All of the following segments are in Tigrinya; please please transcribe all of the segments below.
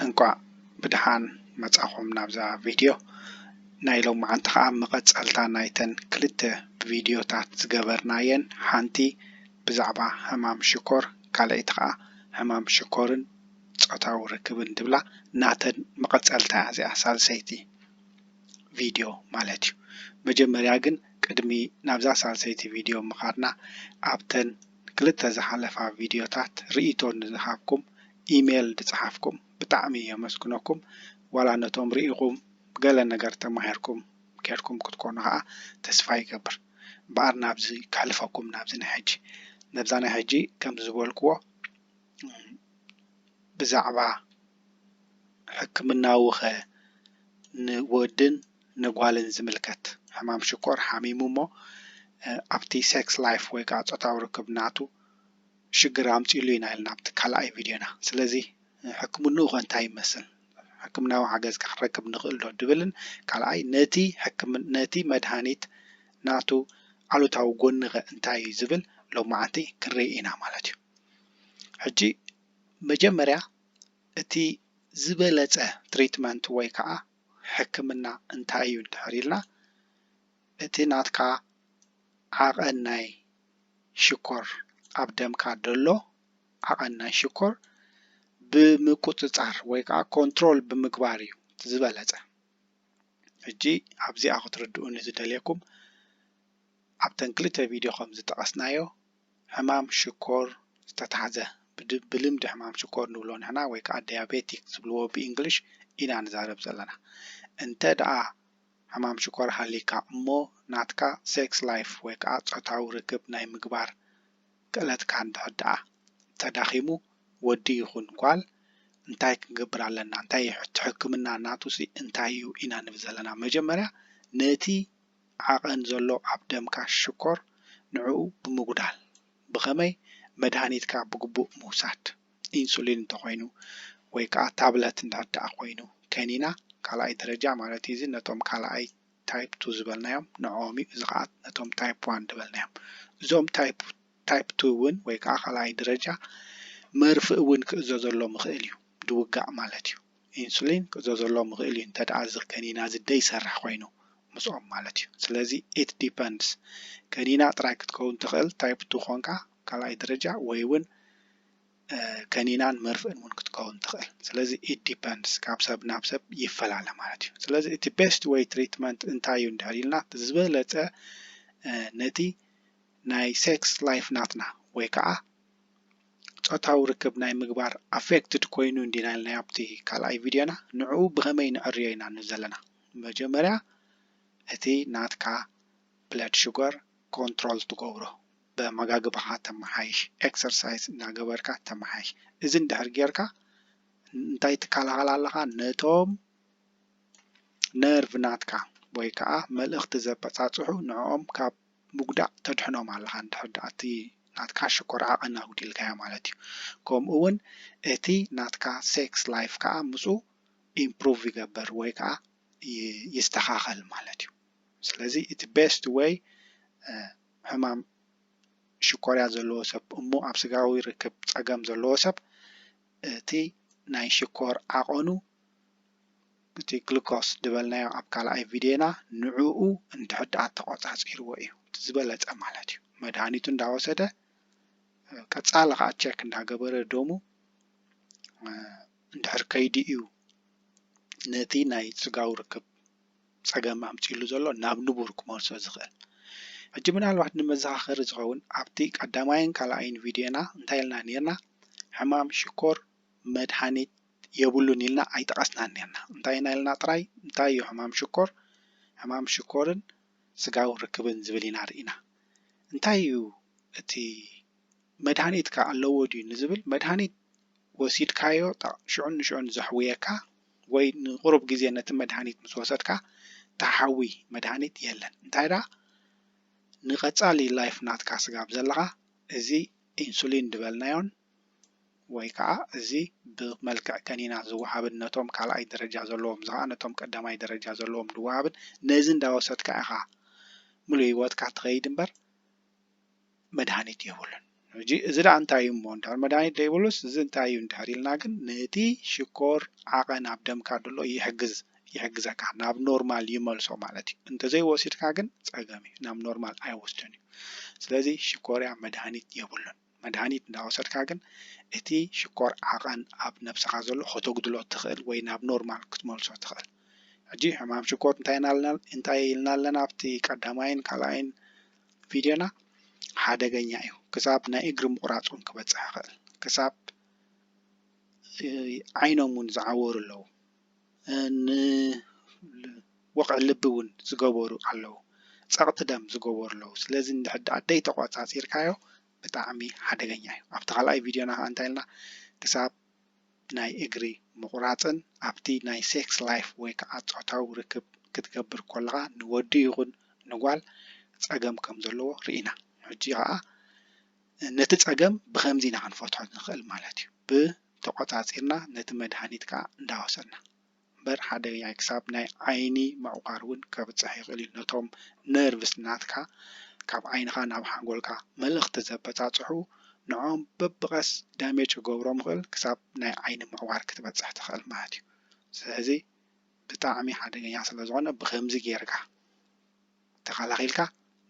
እንኳ ብድሃን መጻኹም ናብዛ ቪድዮ ናይሎም ማዓንተ ከዓ መቐጸልታ ናይተን ክልተ ቪድዮታት ዝገበርናየን ሓንቲ ብዛዕባ ሕማም ሽኮር ካልአይቲ ከዓ ሕማም ሽኮርን ጾታዊ ርክብን ትብላ ናተን መቐጸልታ እዚኣ ሳልሰይቲ ቪድዮ ማለት እዩ መጀመርያ ግን ቅድሚ ናብዛ ሳልሰይቲ ቪድዮ ምኻድና ኣብተን ክልተ ዝሓለፋ ቪድዮታት ርኢቶን ዝሃብኩም ኢሜል ድጽሓፍኩም ብጣዕሚ የመስግነኩም ዋላ ነቶም ርኢኹም ገለ ነገር ተማሂርኩም ከድኩም ክትኮኑ ከዓ ተስፋ ይገብር በኣር ናብዚ ካሕልፈኩም ናብዚ ናይ ሕጂ ነብዛ ናይ ሕጂ ከም ዝበልክዎ ብዛዕባ ሕክምናዊ ኸ ንወድን ንጓልን ዝምልከት ሕማም ሽኮር ሓሚሙ እሞ ኣብቲ ሴክስ ላይፍ ወይ ከዓ ጾታዊ ርክብ ናቱ ሽግር ኣምፂሉ ኢና ኢልና ኣብቲ ካልኣይ ቪድዮና ስለዚ ሕክምንኡ ኸ እንታይ ይመስል ሕክምናዊ ሓገዝ ክንረክብ ንኽእል ዶ ድብልን ካልኣይ ነቲ መድሃኒት ናቱ ዓሉታዊ ጎኒ ኸ እንታይ እዩ ዝብል ሎማዓንቲ ክንርኢ ኢና ማለት እዩ ሕጂ መጀመርያ እቲ ዝበለጸ ትሪትመንት ወይ ከዓ ሕክምና እንታይ እዩ እንድሕር ኢልና እቲ ናትካ ዓቐን ናይ ሽኮር ኣብ ደምካ ደሎ ዓቐን ናይ ሽኮር ብምቁፅጻር ወይ ከዓ ኮንትሮል ብምግባር እዩ ዝበለጸ ሕጂ ኣብዚኣ ክትርድኡኒ ዝደልየኩም ኣብተን ክልተ ቪድዮ ከም ዝጠቐስናዮ ሕማም ሽኮር ዝተታሕዘ ብልምዲ ሕማም ሽኮር ንብሎ ንሕና ወይ ከዓ ዲያቤቲክ ዝብልዎ ብእንግሊሽ ኢና ንዛረብ ዘለና እንተ ደኣ ሕማም ሽኮር ሃሊካ እሞ ናትካ ሴክስ ላይፍ ወይ ከዓ ጾታዊ ርክብ ናይ ምግባር ክእለትካ እንድሕር ደኣ ተዳኺሙ ወዲ ይኹን ጓል እንታይ ክንገብር ኣለና እንታይ ሕክምና ናቱሲ እንታይ እዩ ኢና ንብል ዘለና መጀመርያ ነቲ ዓቐን ዘሎ ኣብ ደምካ ሽኮር ንዕኡ ብምጉዳል ብከመይ መድሃኒትካ ብግቡእ ምውሳድ ኢንሱሊን እንተኾይኑ ወይ ከዓ ታብለት እንድሕር ደኣ ኮይኑ ከኒና ካልኣይ ደረጃ ማለት እዩ ነቶም ካልኣይ ታይፕ 2 ዝበልናዮም ንዕኦም እዩ እዚ ከዓ ነቶም ታይፕ 1 ዝበልናዮም እዞም ታይፕ 2 እውን ወይ ከዓ ካልኣይ ደረጃ መርፍእ እውን ክእዘዘሎም ይኽእል እዩ ድውጋእ ማለት እዩ ኢንሱሊን ክእዘዘሎም ይኽእል እዩ እንተ ደኣ እዚ ከኒና ዘይሰርሕ ኮይኑ ምስኦም ማለት እዩ ስለዚ ኢት ዲፐንድስ ከኒና ጥራይ ክትከውን ትኽእል ታይፕ 2 ኮንካ ካልኣይ ደረጃ ወይ እውን ከኒናን መርፍእን እውን ክትከውን ትኽእል ስለዚ ኢት ዲፐንድስ ካብ ሰብ ናብ ሰብ ይፈላለ ማለት እዩ ስለዚ እቲ ቤስት ዌይ ትሪትመንት እንታይ እዩ እንድሕር ኢልና ዝበለጸ ነቲ ናይ ሴክስ ላይፍ ናትና ወይ ከዓ ጾታዊ ርክብ ናይ ምግባር ኣፌክትድ ኮይኑ እንዲና ኢልና ኣብቲ ካልኣይ ቪድዮና ንዕኡ ብኸመይ ንዕርዮ ኢና ንዘለና መጀመርያ እቲ ናትካ ብለድ ሹገር ኮንትሮል ትገብሮ በመጋግብኻ ተመሓይሽ ኤክሰርሳይዝ እናገበርካ ተመሓይሽ እዚ እንድሕር ጌርካ እንታይ ትከላኸል ኣለኻ ነቶም ነርቭ ናትካ ወይ ከዓ መልእኽቲ ዘበፃፅሑ ንዕኦም ካብ ምጉዳእ ተድሕኖም ኣለኻ እንድሕር ደኣ እቲ ናትካ ሽኮር ዓቐን ኣጉዲልካዮ ማለት እዩ ከምኡ እውን እቲ ናትካ ሴክስ ላይፍ ከዓ ምፁ ኢምፕሩቭ ይገብር ወይ ከዓ ይስተኻኸል ማለት እዩ ስለዚ እቲ ቤስት ዌይ ሕማም ሽኮርያ ዘለዎ ሰብ እሞ ኣብ ስጋዊ ርክብ ፀገም ዘለዎ ሰብ እቲ ናይ ሽኮር ዓቐኑ እቲ ግሉኮስ ድበልናዮ ኣብ ካልኣይ ቪድዮና ንዕኡ እንድሕር ደኣ ተቆፃፂርዎ እዩ ዝበለፀ ማለት እዩ መድሃኒቱ እንዳወሰደ ቀፃሊ ከዓ ቼክ እንዳገበረ ደሙ እንድሕር ከይዲ እዩ ነቲ ናይ ስጋዊ ርክብ ፀገም ኣምፂሉ ዘሎ ናብ ንቡር ክመልሶ ዝኽእል ሕጂ ምናልባት ንመዘኻኸሪ ዝኸውን ኣብቲ ቀዳማይን ካልኣይን ቪድዮና እንታይ ኢልና ነርና ሕማም ሽኮር መድሃኒት የብሉን ኢልና ኣይጠቐስናን ነርና እንታይ ኢና ኢልና ጥራይ እንታይ እዩ ሕማም ሽኮርን ስጋዊ ርክብን ዝብል ኢና ርኢና እንታይ እዩ እቲ መድሃኒትካ ኣለዎ ድዩ ንዝብል መድሃኒት ወሲድካዮ ሽዑን ንሽዑን ዘሕውየካ ወይ ንቁሩብ ግዜ ነቲ መድሃኒት ምስ ወሰድካ ተሓዊ መድሃኒት የለን እንታይ ዳ ንቐፃሊ ላይፍ ናትካ ስጋብ ዘለኻ እዚ ኢንሱሊን ድበልናዮን ወይ ከዓ እዚ ብመልክዕ ከኒና ዝወሃብን ነቶም ካልኣይ ደረጃ ዘለዎም ዝኸዓ ነቶም ቀዳማይ ደረጃ ዘለዎም ዝወሃብን ነዚ እንዳወሰድካ ኢኻ ሙሉእ ሂወትካ ትኸይድ እምበር መድሃኒት የብሉን እጂ እዚ ዳ እንታይ እዩ ሞ እንዳር መድሃኒት ደይብሉስ እዚ እንታይ እዩ እንዳሪልና ግን ነቲ ሽኮር ዓቐን ኣብ ደምካ ደሎ ይሕግዘካ ናብ ኖርማል ይመልሶ ማለት እዩ እንተዘይ ወሲድካ ግን ፀገም እዩ ናብ ኖርማል ኣይወስድን እዩ ስለዚ ሽኮርያ መድሃኒት የብሉን መድሃኒት እንዳወሰድካ ግን እቲ ሽኮር ዓቐን ኣብ ነፍስኻ ዘሎ ከተጉድሎ ትኽእል ወይ ናብ ኖርማል ክትመልሶ ትኽእል ሕጂ ሕማም ሽኮር እንታይ ኢልና ኣለና ኣብቲ ቀዳማይን ካልኣይን ቪድዮና ሓደገኛ እዩ ክሳብ ናይ እግሪ ምቁራፅ እውን ክበፅሕ ይኽእል ክሳብ ዓይኖም እውን ዝዓወሩ ኣለዉ ወቕዒ ልቢ እውን ዝገበሩ ኣለዉ ፀቕጢ ደም ዝገበሩ ኣለዉ ስለዚ እንድሕር ደይ ተቆፃፂርካዮ ብጣዕሚ ሓደገኛ እዩ ኣብቲ ካልኣይ ቪድዮና እንታይ ኢልና ክሳብ ናይ እግሪ ምቁራፅን ኣብቲ ናይ ሴክስ ላይፍ ወይ ከዓ ፆታዊ ርክብ ክትገብር ከለካ ንወዲ ይኹን ንጓል ፀገም ከም ዘለዎ ርኢና ሕጂ ከዓ ነቲ ፀገም ብከምዚ ኢና ክንፈትሖ ንኽእል ማለት እዩ ብተቆፃፂርና ነቲ መድሃኒት ከዓ እንዳወሰድና እምበር ሓደገኛ ክሳብ ናይ ዓይኒ ምዕቋር እውን ከብፅሕ ይኽእል እዩ ነቶም ነርቭስ ናትካ ካብ ዓይንኻ ናብ ሓንጎልካ መልእኽቲ ዘበፃፅሑ ንዖም በብቐስ ዳሜጅ ክገብሮም ይኽእል ክሳብ ናይ ዓይኒ ምዕቋር ክትበፅሕ ትኽእል ማለት እዩ ስለዚ ብጣዕሚ ሓደገኛ ስለ ዝኾነ ብከምዚ ጌርካ ተኸላኺልካ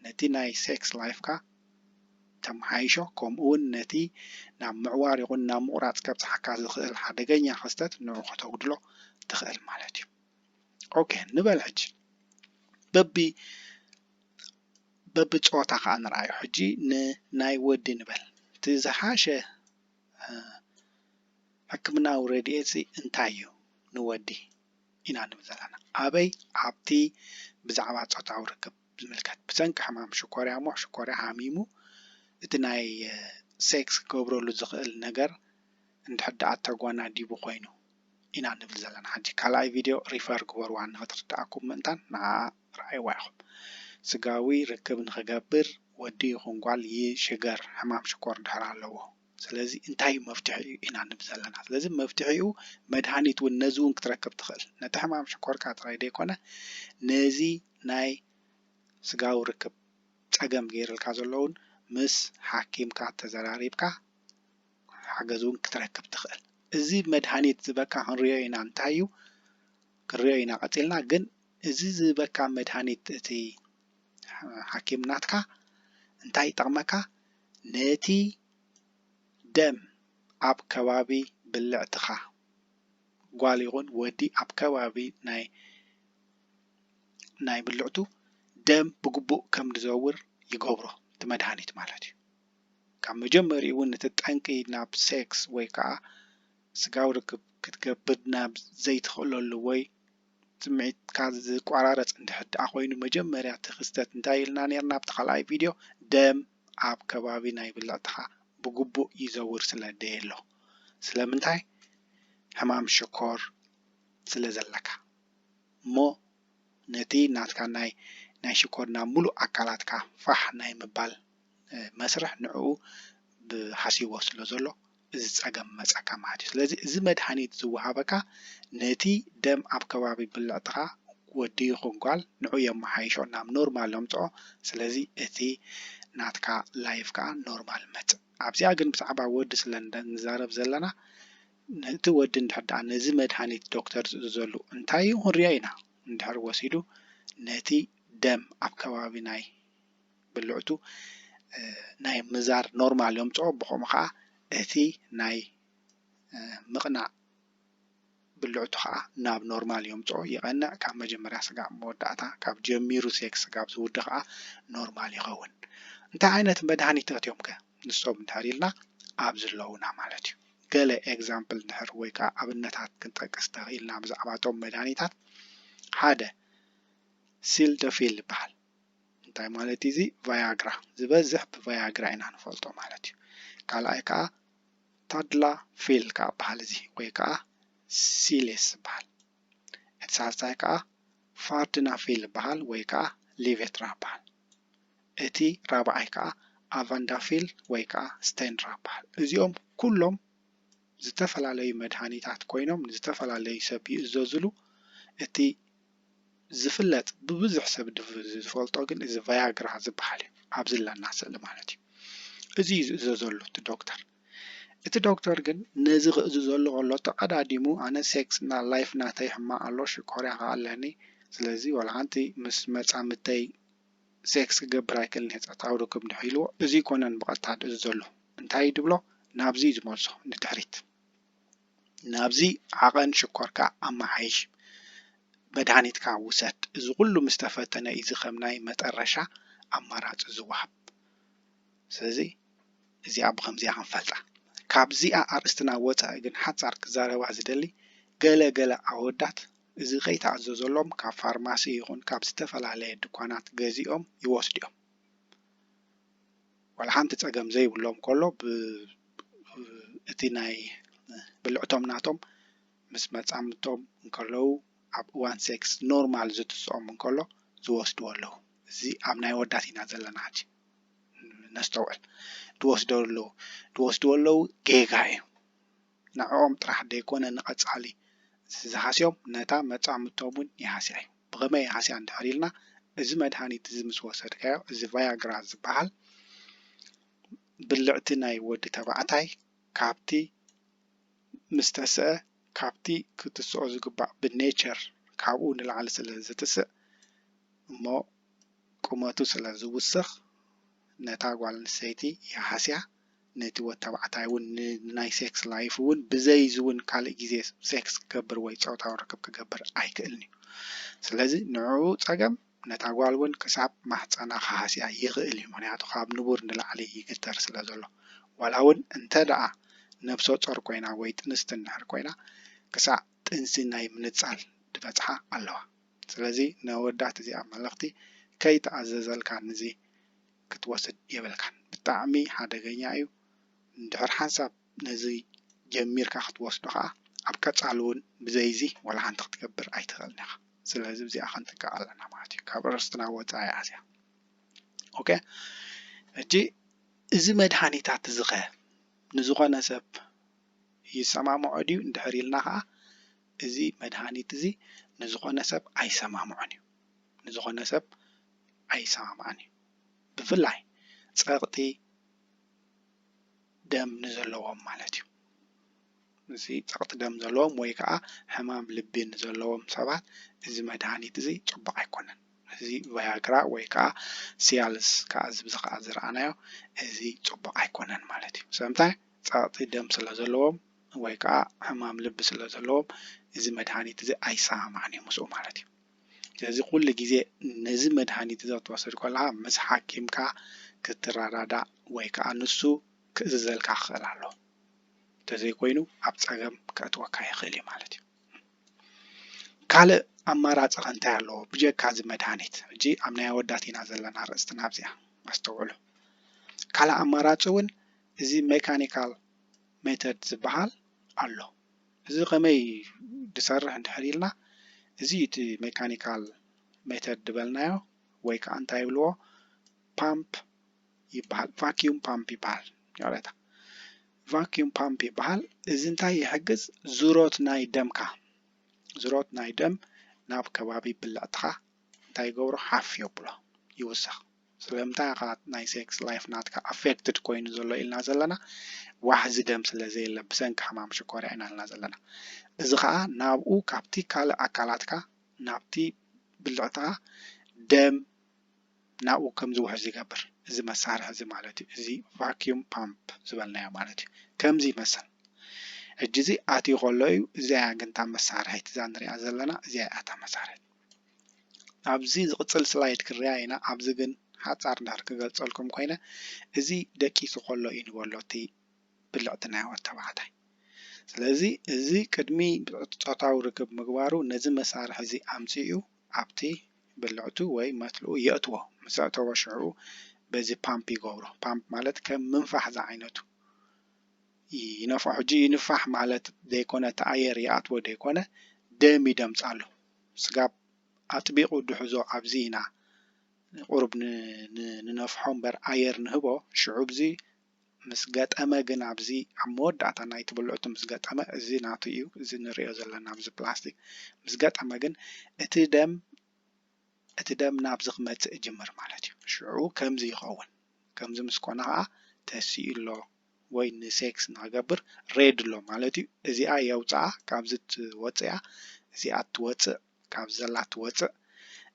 ነቲ ናይ ሴክስ ላይፍካ ተመሓይሾ ከምኡ እውን ነቲ ናብ ምዕዋር ይኹን ናብ ምቁራፅ ከብፅሓካ ዝኽእል ሓደገኛ ክስተት ንዑ ከተጉድሎ ትኽእል ማለት እዩ ኦኬ ንበል ሕጂ በቢፆታ ከዓ ንርአዮ ሕጂ ንናይ ወዲ ንበል እቲ ዝሓሸ ሕክምናዊ ረድኤት እንታይ እዩ ንወዲ ኢና ንብል ዘለና ኣበይ ኣብቲ ብዛዕባ ፆታዊ ርክብ ዝምልከት ብሰንኪ ሕማም ሽኮርያ ሞ ሽኮርያ ሃሚሙ እቲ ናይ ሴክስ ክገብረሉ ዝኽእል ነገር እንድሕር ደኣ ተጓናዲቡ ኮይኑ ኢና ንብል ዘለና ሕጂ ካልኣይ ቪድዮ ሪፈር ግበርዋ ንኽትርድኣኩም ምእንታን ንዓ ረኣይዋ ኢኹም ስጋዊ ርክብ ንኽገብር ወዲ ይኹን ጓል ይሽገር ሕማም ሽኮር እንድሕር ኣለዎ ስለዚ እንታይ መፍትሒ እዩ ኢና ንብል ዘለና ስለዚ መፍትሒኡ መድሃኒት እውን ነዚ እውን ክትረክብ ትኽእል ነቲ ሕማም ሽኮርካ ጥራይ ደይኮነ ነዚ ናይ ስጋዊ ርክብ ፀገም ገይሩልካ ዘሎ እውን ምስ ሓኪምካ ተዘራሪብካ ሓገዝ እውን ክትረክብ ትኽእል እዚ መድሃኒት ዝበካ ክንሪኦ ኢና እንታይ እዩ ክንሪኦ ኢና ቀፂልና ግን እዚ ዝበካ መድሃኒት እቲ ሓኪም ናትካ እንታይ ይጠቕመካ ነቲ ደም ኣብ ከባቢ ብልዕትኻ ጓል ይኹን ወዲ ኣብ ከባቢ ናይ ብልዕቱ ደም ብግቡእ ከም ዝዘውር ይገብሮ እቲ መድሃኒት ማለት እዩ ካብ መጀመሪኡ እውን እቲ ጠንቂ ናብ ሴክስ ወይ ከዓ ስጋዊ ርክብ ክትገብር ናብ ዘይትኽእለሉ ወይ ስምዒትካ ዝቋራረፅ እንድሕር ደኣ ኮይኑ መጀመርያ እቲ ክስተት እንታይ ኢልና ነርና ኣብቲ ካልኣይ ቪድዮ ደም ኣብ ከባቢ ናይ ብልዕትኻ ብግቡእ ይዘውር ስለ ደየሎ ስለምንታይ ሕማም ሽኮር ስለ ዘለካ እሞ ነቲ ናትካ ናይ ሽኮር ናብ ሙሉእ ኣካላትካ ፋሕ ናይ ምባል መስርሕ ንዕኡ ብሓሲቦ ስለ ዘሎ እዚ ፀገም መፀካ ማለት እዩ ስለዚ እዚ መድሃኒት ዝወሃበካ ነቲ ደም ኣብ ከባቢ ብልዕትኻ ወዲ ይኹን ጓል ንዑ የመሓይሾ ናብ ኖርማል የምፅኦ ስለዚ እቲ ናትካ ላይፍ ከዓ ኖርማል መፅእ ኣብዚኣ ግን ብዛዕባ ወዲ ስለ ንዛረብ ዘለና ነቲ ወዲ እንድሕር ደኣ ነዚ መድሃኒት ዶክተር ዝእዘሉ እንታይ እዩ ክንሪኦ ኢና እንድሕር ወሲዱ ነቲ ደም ኣብ ከባቢ ናይ ብልዕቱ ናይ ምዛር ኖርማል የምፅኦ ብኸምኡ ከዓ እቲ ናይ ምቕናዕ ብልዕቱ ከዓ ናብ ኖርማል የምፅኦ ይቐንዕ ካብ መጀመርያ ስጋብ መወዳእታ ካብ ጀሚሩ ሴክስ ስጋብ ዝውድእ ከዓ ኖርማል ይኸውን እንታይ ዓይነት መድሃኒታት እዮም ከ ንሶም እንድሕር ኢልና ኣብ ዘለውና ማለት እዩ ገለ ኤግዛምፕል እንድሕር ወይ ከዓ ኣብነታት ክንጠቅስ ተኽኢልና ብዛዕባ እቶም መድሃኒታት ሓደ ሲልደፊል ይበሃል እንታይ ማለት እዚ ቫያግራ ዝበዝሕ ብቫያግራ ኢና ንፈልጦ ማለት እዩ ካልኣይ ከዓ ታድላ ፊል ከዓ በሃል እዚ ወይ ከዓ ሲሌስ ይበሃል እቲ ሳልሳይ ከዓ ፋርድና ፊል ይበሃል ወይ ከዓ ሊቬትራ ይበሃል እቲ ራብዓይ ከዓ ኣቫንዳፊል ወይ ከዓ ስቴንድራ ይበሃል እዚኦም ኩሎም ዝተፈላለዩ መድሃኒታት ኮይኖም ዝተፈላለዩ ሰብ ይእዘዝሉ እቲ ዝፍለጥ ብብዙሕ ሰብ ዝፈልጦ ግን እዚ ቫያግራ ዝበሃል እዩ ኣብዚ ለና ስእሊ ማለት እዩ ازي زلو الدكتور الدكتور جن نزغ زلو الله تقداديمو أنا سكس نا لايف نا تيحما الله شكوريا قالني سلازي ولا أنتي مس متعمتي سكس جبراي كل نهت أتعودكم نحيلو ازي كونن بقطع زلو እንታይ ድብሎ ናብዚ ዝመልሶ ንድሕሪት ናብዚ ዓቐን ሽኮርካ ኣማሓይሽ መድሃኒትካ ውሰድ እዚ ኩሉ ምስ ተፈተነ እዚ ከም ናይ መጠረሻ ኣማራፂ ዝወሃብ ስለዚ እዚኣ ብከምዚኣ ክንፈልጣ ካብዚኣ ኣርእስትና ወፃኢ ግን ሓፃር ክዛረባ ዝደሊ ገለ ኣወዳት እዚ ከይተኣዘዘሎም ካብ ፋርማሲ ይኹን ካብ ዝተፈላለየ ድኳናት ገዚኦም ይወስዱ እዮም ولا حنت تجمع زي بلوم كله اتناي بالعتم ناتم مسمات عمتم كله اب 16 نورمال زت صوم كله زوست ولو زي امناي وداتي نازلنا حاجه نستوعب دوست ولو جيجاي نعوم طرح ديكون نقصالي زحاسيوم نتا مصامتومن يحاسي بغمي يحاسي عند حريلنا እዚ መድሃኒት እዚ ምስ ወሰድካዮ እዚ ቫያግራ ዝበሃል ብልዕቲ ናይ ወዲ ተባዕታይ ካብቲ ምስተሰ ካብቲ ክትስኦ ዝግባእ ብኔቸር ካብኡ ንላዕሊ ስለ ዝትስእ እሞ ቁመቱ ስለ ዝውስኽ ነታ ጓል ኣንስተይቲ ይሓስያ ነቲ ወዲ ተባዕታይ እውን ናይ ሴክስ ላይፍ እውን ብዘይ ዝውን ካልእ ግዜ ሴክስ ክገብር ወይ ጨውታዊ ርክብ ክገብር ኣይክእልን እዩ ስለዚ ንዑ ፀገም ነታ ጓል እውን ክሳብ ማሕፀና ክሓስያ ይኽእል እዩ ምክንያቱ ካብ ንቡር ንላዕሊ ይግተር ስለ ዘሎ ዋላ እውን እንተደኣ ነብሰ ፆር ኮይና ወይ ጥንስቲ እንድሕር ኮይና ክሳብ ጥንሲ ናይ ምንፃል ትበፅሓ ኣለዋ ስለዚ ነወዳት እዚኣ መልእኽቲ ከይተኣዘዘልካ ነዚ ክትወስድ የብልካን ብጣዕሚ ሓደገኛ እዩ እንድሕር ሓንሳብ ነዚ ጀሚርካ ክትወስዶ ከዓ ኣብ ቀፃሊ እውን ብዘይዚ ዋላ ሓንቲ ክትገብር ኣይትኽእልን ኢኻ ስለዚ እዚኣ ክንጥንቀቕ ኣለና ማለት እዩ ካብ ርእስትና ወፃኢ ኣስያ ኦኬ እጂ እዚ መድሃኒታት እዚ ኸ ንዝኾነ ሰብ ይሰማምዖ ድዩ እንድሕር ኢልና ከዓ እዚ መድሃኒት እዚ ንዝኾነ ሰብ ኣይሰማምዖን እዩ ንዝኾነ ሰብ ኣይሰማምዓን እዩ ብፍላይ ፀቕጢ ደም ንዘለዎም ማለት እዩ እዚ ፀቕጢ ደም ዘለዎም ወይ ከዓ ሕማም ልቢ ንዘለዎም ሰባት እዚ መድሃኒት እዚ ፅቡቅ ኣይኮነን እዚ ቫያግራ ወይ ከዓ ሲያልስ ከዓ ዝብዚ ከዓ ዝረኣናዮ እዚ ፅቡቅ ኣይኮነን ማለት እዩ ስለምንታይ ፀቕጢ ደም ስለ ዘለዎም ወይ ከዓ ሕማም ልቢ ስለ ዘለዎም እዚ መድሃኒት እዚ ኣይሰማምዓን እዩ ምስኡ ማለት እዩ ስለዚ ኩሉ ግዜ ነዚ መድሃኒት እዚ ክትወስድ ከለካ ምስ ሓኪምካ ክትረዳዳእ ወይ ከዓ ንሱ ክእዝዘልካ ክኽእል ኣለዎ ተዘይኮይኑ ኣብ ፀገም ከእትወካ ይኽእል እዩ ማለት እዩ ካልእ ኣማራፂ እንታይ ኣለዎ ብጀካ እዚ መድሃኒት እጂ ኣብ ናይ ኣወዳት ኢና ዘለና ርእስትና ኣብዚኣ ኣስተውዕሉ ካልእ ኣማራፂ እውን እዚ ሜካኒካል ሜተድ ዝበሃል ኣሎ እዚ ከመይ ዝሰርሕ እንድሕር ኢልና እዚ እቲ ሜካኒካል ሜተድ ድበልናዮ ወይ ከዓ እንታይ ይብልዎ ፓምፕ ይበሃል ቫኪዩም ፓምፕ ይበሃል ያለታ ቫኪዩም ፓምፕ ይበሃል እዚ እንታይ ይሕግዝ ዙሮት ናይ ደምካ ዙሮት ናይ ደም ናብ ከባቢ ብልዕትኻ እንታይ ይገብሮ ሓፍ የብሎ ይውስኽ ስለምንታይ ከዓ ናይ ሴክስ ላይፍ ናትካ ኣፌክትድ ኮይኑ ዘሎ ኢልና ዘለና ዋሕዚ ደም ስለዘየለ ብሰንኪ ሕማም ሽኮርያ ኢና ኢልና ዘለና እዚ ከዓ ናብኡ ካብቲ ካልእ ኣካላትካ ናብቲ ብልዕትኻ ደም ናብኡ ከም ዝውሕዝ ይገብር እዚ መሳርሒ እዚ ማለት እዩ እዚ ቫኪዩም ፓምፕ ዝበልናዮ ማለት እዩ ከምዚ ይመስል እጂ እዚ ኣትዩ ከሎ እዩ እዚኣ ግን እታ መሳርሒት እዛ ንሪኣ ዘለና እዚኣ እያ እታ መሳርሒት ኣብዚ ዝቕፅል ስላይድ ክርያ ኢና ኣብዚ ግን ሓፃር እንዳር ክገልፀልኩም ኮይነ እዚ ደቂሱ ከሎ እዩ ንበሎ እቲ ብልዕቲ ናይ ወዲ ተባዕታይ ስለዚ እዚ ቅድሚ ፆታዊ ርክብ ምግባሩ ነዚ መሳርሒ እዚ ኣምፂኡ ኣብቲ ብልዕቱ ወይ መትልኡ የእትዎ ምስ ኣእተዎ ሽዑ በዚ ፓምፕ ይገብሮ ፓምፕ ማለት ከም ምንፋሕ ዝዓይነቱ ይነፍሖ ሕጂ ይንፋሕ ማለት ዘይኮነ ተኣየር ይኣትዎ ዘይኮነ ደም ይደምፃሉ ስጋብ ኣጥቢቑ ድሕዞ ኣብዚ ኢና ቁርብ ንነፍሖ እምበር ኣየር ንህቦ ሽዑ ብዚ ምስ ገጠመ ግን ኣብዚ ኣብ መወዳእታ ናይቲ ብልዕቱ ምስ ገጠመ እዚ ናቱ እዩ እዚ ንሪኦ ዘለና ኣብዚ ፕላስቲክ ምስ ገጠመ ግን እቲ ደም ናብዚ ክመፅእ ይጅምር ማለት እዩ ሽዑ ከምዚ ይኸውን ከምዚ ምስ ኮነ ከዓ ተሲኢሎ ወይ ንሴክስ ንገብር ሬድ ሎ ማለት እዩ እዚኣ የውፃ ካብዚ ትወፅያ እዚኣ ትወፅእ ካብ ዘላ ትወፅእ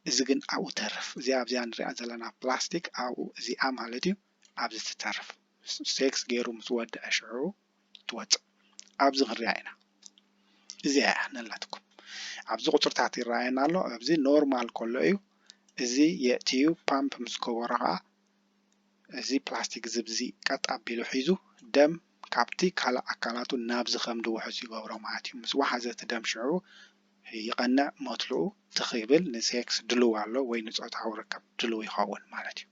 እዚ ግን ኣብኡ ተርፍ እዚኣ ኣብዚኣ ንሪኣ ዘለና ፕላስቲክ ኣብኡ እዚኣ ማለት እዩ ኣብዚ ትተርፍ ሴክስ ገይሩ ምስ ወድአ ሽዑ ትወፅእ ኣብዚ ክንሪኣ ኢና እዚኣ ነላትኩም ኣብዚ ቁፅርታት ይረኣየና ኣሎ ኣብዚ ኖርማል ከሎ እዩ እዚ የእትዩ ፓምፕ ምስ ገበሮ ከዓ እዚ ፕላስቲክ ዝብዚ ቀጥ ኣቢሉ ሒዙ ደም ካብቲ ካልእ ኣካላቱ ናብዚ ከም ዝውሕዝ ይገብሮ ማለት እዩ ምስ ወሓዘ እቲ ደም ሽዑ ይቐንዕ መትልኡ ትኽብል ንሴክስ ድልው ኣሎ ወይ ንፆታዊ ርክብ ድልው ይኸውን ማለት እዩ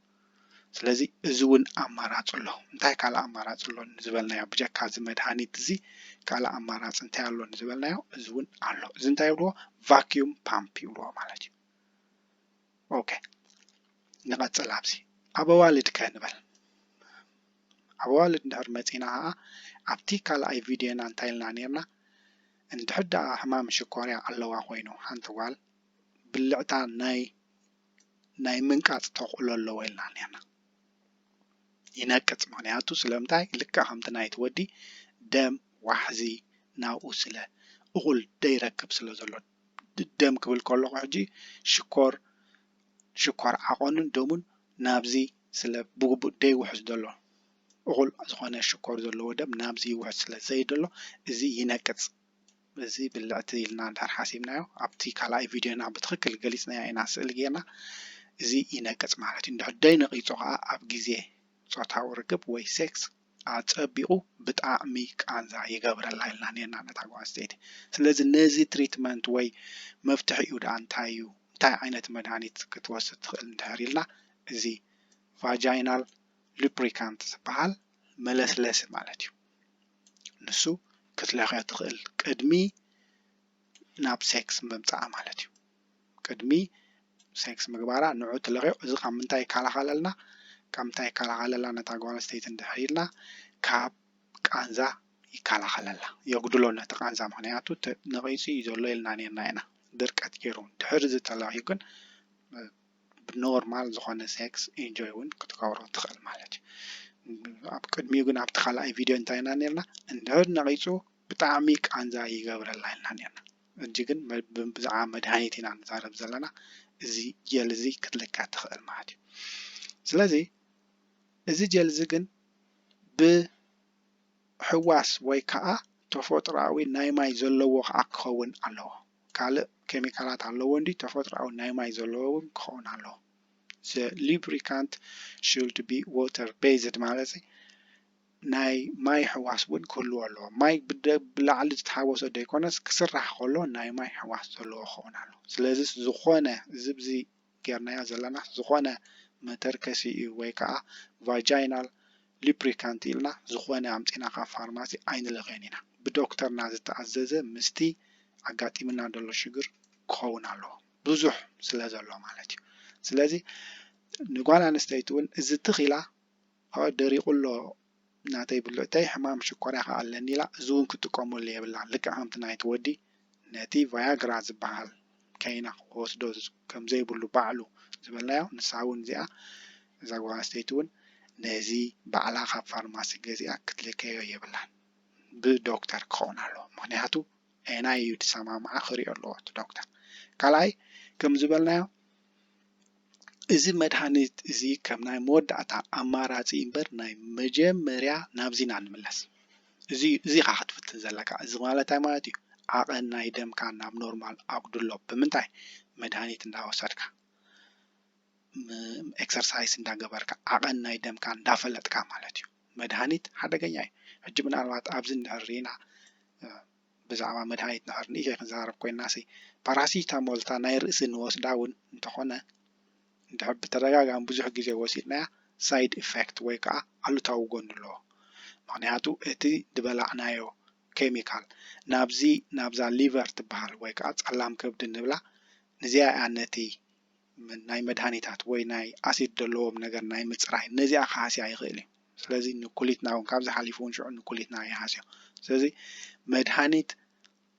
ስለዚ እዚ እውን ኣማራፂ ኣሎ እንታይ ካልእ ኣማራፂ ኣሎ ንዝበልናዮ ብጀካ እዚ መድሃኒት እዚ ካልእ ኣማራፂ እንታይ ኣሎ ንዝበልናዮ እዚ እውን ኣሎ እዚ እንታይ ይብልዎ ቫክዩም ፓምፕ ይብልዎ ማለት እዩ ኦኬ ንቐፅል ኣብዚ ኣብ ኣዋልድ ከ ንበል ኣብ ኣዋልድ እንድሕር መፂና ከዓ ኣብቲ ካልኣይ ቪድዮና እንታይ ኢልና ነርና እንድሕር ደኣ ሕማም ሽኮርያ ኣለዋ ኮይኑ ሓንቲ ጓል ብልዕታ ናይ ምንቃፅ ተኽእሎ ኣለዎ ኢልና ነርና ይነቅፅ ምክንያቱ ስለምንታይ ልክዕ ከምቲ ናይቲ ወዲ ደም ዋሕዚ ናብኡ ስለ እኹል ደይረክብ ስለ ዘሎ ደም ክብል ከለኹ ሕጂ ሽኮር ዓቆንን ደሙን ናብዚ ስለ ብግቡእ ደይውሕዝ ዘሎ እኹል ዝኾነ ሽኮር ዘለዎ ደም ናብዚ ይውሕዝ ስለ ዘይደሎ እዚ ይነቅፅ እዚ ብልዕቲ ኢልና እንድሕር ሓሲብናዮ ኣብቲ ካልኣይ ቪድዮና ብትክክል ገሊፅናዮ ኢና ስእሊ ጌርና እዚ ይነቅፅ ማለት እዩ እንድሕር ደይነቂፁ ከዓ ኣብ ግዜ ፆታዊ ርክብ ወይ ሴክስ ኣፀቢቑ ብጣዕሚ ቃንዛ ይገብረላ ኢልና ነርና ነታ ጓል ኣንስተይቲ ስለዚ ነዚ ትሪትመንት ወይ መፍትሒኡ ደኣ እንታይ እዩ እንታይ ዓይነት መድሃኒት ክትወስድ ትኽእል እንድሕር ኢልና እዚ ቫጃይናል ሉብሪካንት ዝበሃል መለስለሲ ማለት እዩ ንሱ ክትለኽዮ ትኽእል ቅድሚ ናብ ሴክስ ምምፃኣ ማለት እዩ ቅድሚ ሴክስ ምግባራ ንዑ ትለኽዮ እዚ ካብ ምንታይ ይከላኸለልና ካብ ምንታይ ይከላኸለላ ነታ ጓል ኣንስተይቲ እንድሕር ኢልና ካብ ቃንዛ ይከላኸለላ የጉድሎ ነቲ ቃንዛ ምክንያቱ ነቒፁ እዩ ዘሎ ኢልና ነርና ኢና ድርቀት ገይሩ ድሕሪ እዚ ተለኺዩ ግን ብኖርማል ዝኾነ ሴክስ ኢንጆይ እውን ክትገብሮ ትኽእል ማለት እዩ ኣብ ቅድሚኡ ግን ኣብቲ ካልኣይ ቪድዮ እንታይ ኢና ነርና እንድሕር ነቒፁ ብጣዕሚ ቃንዛ ይገብረላ ኢልና ነርና እጂ ግን ብዛዕባ መድሃኒት ኢና ንዛረብ ዘለና እዚ ጀል እዚ ክትልካ ትኽእል ማለት እዩ ስለዚ እዚ ጀል እዚ ግን ብሕዋስ ወይ ከዓ ተፈጥሮኣዊ ናይ ማይ ዘለዎ ከዓ ክኸውን ኣለዎ ካልእ ኬሚካላት ኣለዎ እንዲ ተፈጥሮኣዊ ናይ ማይ ዘለዎ እውን ክኸውን ኣለዎ the lubricant should be water based ማለት ናይ ማይ ሕዋስ እውን ክህልዎ ኣለዎ ማይ ብላዕሊ ዝተሓወሰ ደይኮነስ ክስራሕ ከሎ ናይ ማይ ሕዋስ ዘለዎ ክኸውን ኣለዎ ስለዚ ዝኾነ እዚ ብዚ ጌርናዮ ዘለና ዝኾነ መተርከሲ እዩ ወይ ከዓ ቫጃይናል ሉብሪካንት ኢልና ዝኾነ ኣምፂና ካብ ፋርማሲ ኣይንልኽዮን ኢና ብዶክተርና ዝተኣዘዘ ምስቲ ኣጋጢምና ዘሎ ሽግር ክኸውን ኣለዎ ብዙሕ ስለ ዘሎ ማለት እዩ ስለዚ ንጓል ኣንስተይቲ እውን እዚ ትኽኢላ ደሪቑሎ ናተይ ብልዕተይ ሕማም ሽኮርያ ከዓ ኣለኒ ኢላ እዚ እውን ክጥቀመሉ የብላ ልክዕ ከምቲ ናይቲ ወዲ ነቲ ቫያግራ ዝበሃል ከይና ክወስዶ ከም ዘይብሉ ባዕሉ ዝበልናዮ ንሳ እውን እዚኣ እዛ ጓል ኣንስተይቲ እውን ነዚ ባዕላ ካብ ፋርማሲ ገዚኣ ክትልከዮ የብላን ብዶክተር ክኸውን ኣለዎ ምክንያቱ ናይ እዩ ድሰማምዓ ክሪኦ ኣለዎ እቲ ዶክተር ካልኣይ ከም ዝበልናዮ እዚ መድሃኒት እዚ ከም ናይ መወዳእታ ኣማራፂ እምበር ናይ መጀመርያ ናብዚና ንምለስ እዚ ካ ክትፍትን ዘለካ እዚ ማለት ማለት እዩ ዓቐን ናይ ደምካ ናብ ኖርማል ኣጉድሎ ብምንታይ መድሃኒት እንዳወሰድካ ኤክሰርሳይዝ እንዳገበርካ ዓቐን ናይ ደምካ እንዳፈለጥካ ማለት እዩ መድሃኒት ሓደገኛ እዩ ሕጂ ምናልባት ኣብዚ እንድሕሪና ብዛዕባ መድሃኒት ንሕር ንእሸ ክንዛረብ ኮይንናሲ ፓራሲታሞልታ ናይ ርእሲ ንወስዳ እውን እንተኾነ እንድሕር ብተደጋጋሚ ብዙሕ ግዜ ወሲድናያ ሳይድ ኢፌክት ወይ ከዓ ኣሉታዊ ጎኒ ኣለዎ ምክንያቱ እቲ ዝበላዕናዮ ኬሚካል ናብዛ ሊቨር ትበሃል ወይ ከዓ ፀላም ከብዲ ንብላ ነዚኣ እያ ነቲ ናይ መድሃኒታት ወይ ናይ ኣሲድ ዘለዎም ነገር ናይ ምፅራይ ነዚኣ ክሃስያ ይኽእል እዩ ስለዚ ንኩሊትና እውን ካብዚ ሓሊፉ እውን ሽዑ ንኩሊትና ይሃስዮ ስለዚ መድሃኒት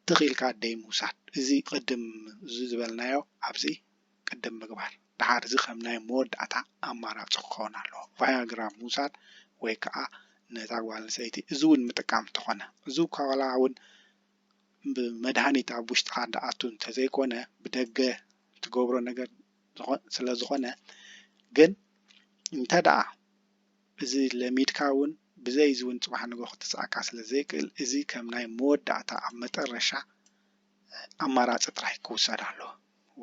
ትኽኢልካ ደይ ምውሳድ እዚ ቅድም ዝበልናዮ ኣብዚ ቅድም ምግባር ድሓር እዚ ከም ናይ መወዳእታ ኣማራፂ ክኸውን ኣለዎ ቫያግራ ምውሳድ ወይ ከዓ ነታ ጓል ኣንስተይቲ እዙውን ምጥቃም ተኾነ እዙ ካላ እውን ብመድሃኒት ኣብ ውሽጥኻ እንዳኣቱ እንተዘይኮነ ብደገ ትገብሮ ነገር ስለ ዝኾነ ግን እንተደኣ እዚ ለሚድካ እውን ብዘይ ዝውን ጽባሕ ንጎ ክትስዓካ ስለ ዘይክእል እዚ ከም ናይ መወዳእታ ኣብ መጠረሻ ኣማራፂ ጥራሕ ክውሰድ ኣለዎ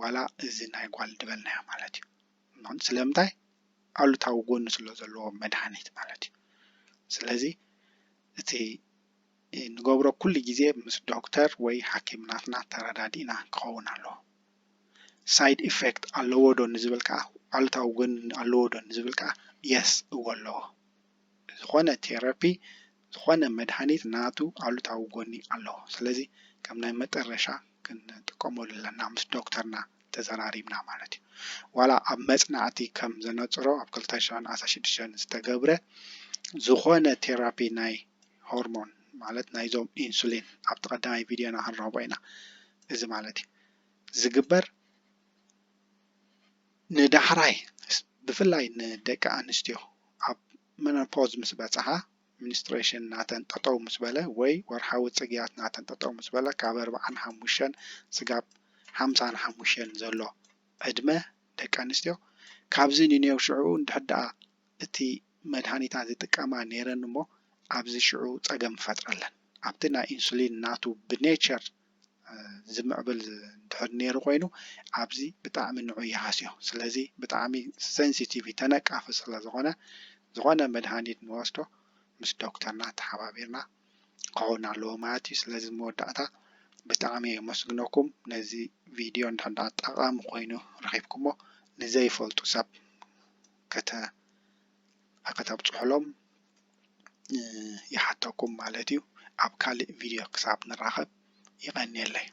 ዋላ እዚ ናይ ጓል ድበልናዮ ማለት እዩ ስለምንታይ ኣሉታዊ ጎኑ ስለ ዘለዎ መድሃኒት ማለት እዩ ስለዚ እቲ ንገብሮ ኩሉ ግዜ ምስ ዶክተር ወይ ሓኪምናትና ተረዳዲእና ክኸውን ኣለዎ ሳይድ ኢፌክት ኣለዎ ዶ ንዝብል ከዓ ኣሉታዊ ጎኒ ኣለዎ ዶ ንዝብል ከዓ የስ እዎ ኣለዎ ዝኾነ ቴራፒ ዝኾነ መድሃኒት ናቱ ኣሉታዊ ጎኒ ኣለዎ ስለዚ ከም ናይ መጠረሻ ክንጥቀመሉ ኣለና ምስ ዶክተርና ተዘራሪብና ማለት እዩ ዋላ ኣብ መጽናዕቲ ከም ዘነጽሮ ኣብ 2016 ዝተገብረ ዝኾነ ቴራፒ ናይ ሆርሞን ማለት ናይዞም ኢንሱሊን ኣብ ቀዳማይ ቪድዮና ክንረኽቦ ኢና እዚ ማለት እዩ ዝግበር ንዳሕራይ ብፍላይ ንደቂ ኣንስትዮ ኣብ ሜኖፖዝ ምስ በጽሓ ሚኒስትሬሽን ናተን ጠጠው ምስ በለ ወይ ወርሓዊ ጽግያት ናተን ጠጠው ምስ በለ ካብ 45 ስጋብ 55 ዘሎ ዕድመ ደቂ ኣንስትዮ ካብዚ ንኔው ሽዑ እንድሕዳኣ እቲ መድሃኒታት ዝጥቀማ ነይረን እሞ ኣብዚ ሽዑ ፀገም ፈጥረለን ኣብቲ ናይ ኢንሱሊን ናቱ ብኔቸር ዝምዕብል ድሕር ነይሩ ኮይኑ ኣብዚ ብጣዕሚ ንዑ ይሃስዮ ስለዚ ብጣዕሚ ሴንሲቲቭ ተነቃፊ ስለ ዝኾነ መድሃኒት ንወስዶ ምስ ዶክተርና ተሓባቢርና ክኸውን ኣለዎ ማለት እዩ ስለዚ መወዳእታ ብጣዕሚ የመስግነኩም ነዚ ቪድዮ እንድሕዳ ጠቓሚ ኮይኑ ረኺብኩሞ ንዘይፈልጡ ሰብ ከተብፅሕሎም ይሓተኩም ማለት እዩ ኣብ ካልእ ቪድዮ ክሳብ ንራኸብ ይቐኒየለይ